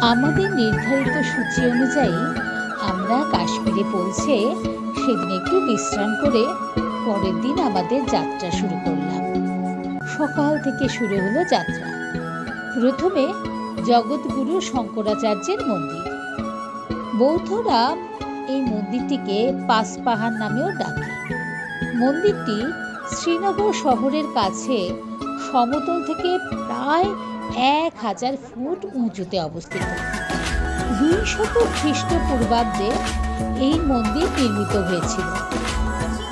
আমাদের নির্ধারিত সূচি অনুযায়ী আমরা কাশ্মীরে পৌঁছে সেদিন একটু বিশ্রাম করে পরের দিন আমাদের যাত্রা শুরু করলাম। সকাল থেকে শুরু হলো যাত্রা। প্রথমে জগৎগুরু শঙ্করাচার্যের মন্দির। বৌদ্ধরা এই মন্দিরটিকে পাঁচপাহাড় নামেও ডাকে। মন্দিরটি শ্রীনগর শহরের কাছে সমতল থেকে প্রায় 1000 ফুট উঁচুতে অবস্থিত। 200 খ্রিস্টপূর্বাব্দে এই মন্দির নির্মিত হয়েছিল।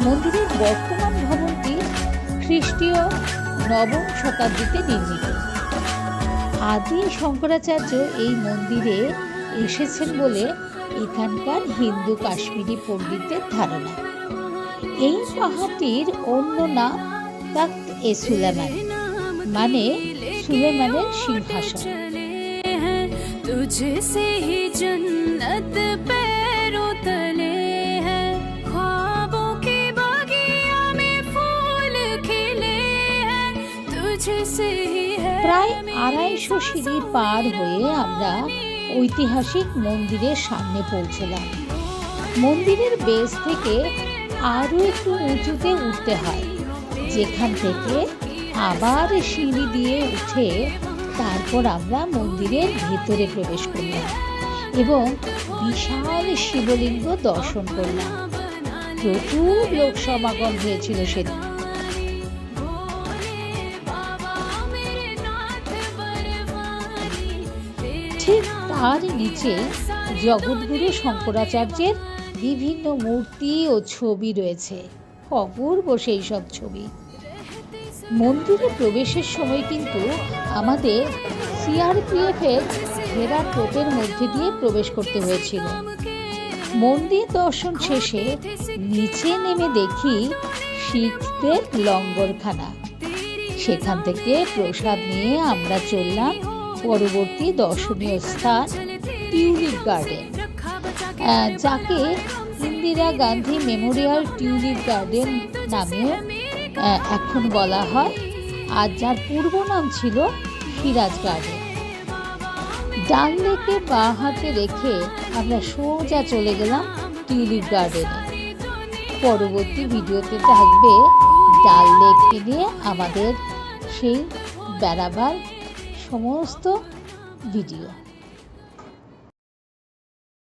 মন্দিরের বর্তমান ভবনটি খ্রিস্টীয় 9ম শতাব্দীতে নির্মিত। আদি শঙ্করাচার্য এই মন্দিরে এসেছেন বলে এখানকার হিন্দু কাশ্মীরি পণ্ডিতদের ধারণা। এই পাহাড়টির অন্য নাম তখ্ত-এ-সুলেমান, মানে সুলেমানের সিংহাসন। तुझसे ही जन्नत पैरों तले है, ख्वाबों की बगिया में फूल खिले हैं, तुझसे ही है। প্রায় 250 সিঁড়ি পার হয়ে আমরা ঐতিহাসিক মন্দিরের সামনে পৌঁছলাম। মন্দিরের বেস থেকে আরও একটু উঁচুতে উঠতে হয়, যেখান থেকে আবার সিঁড়ি দিয়ে উঠে তারপর আমরা মন্দিরের ভেতরে প্রবেশ করলাম এবং বিশাল শিবলিঙ্গ দর্শন করলাম। প্রচুর লোক সমাগম হয়েছিল সেদিন। ঠিক তার নিচে জগৎগুরু শঙ্করাচার্যের বিভিন্ন মূর্তি ও ছবি রয়েছে। অপূর্ব সেই সব ছবি। মন্দিরে প্রবেশের সময় কিন্তু আমাদের সিআরপিএফের ঘেরা তোপের মধ্যে দিয়ে প্রবেশ করতে হয়েছিল। মন্দির দর্শন শেষে নিচে নেমে দেখি শিখদের লঙ্গরখানা। সেখান থেকে প্রসাদ নিয়ে আমরা চললাম পরবর্তী দর্শনীয় স্থান টিউলিপ গার্ডেন, যাকে Indira Gandhi Memorial tulip garden নামে এখন বলা হয়, আর যার পূর্ব নাম ছিল সিরাজ গার্ডেন। ডাল লেকে বাঁ হাতে রেখে আমরা সোজা চলে গেলাম টিউলিপ গার্ডেনে। পরবর্তী ভিডিওতে থাকবে ডাল লেককে নিয়ে আমাদের সেই বেড়াবার সমস্ত ভিডিও।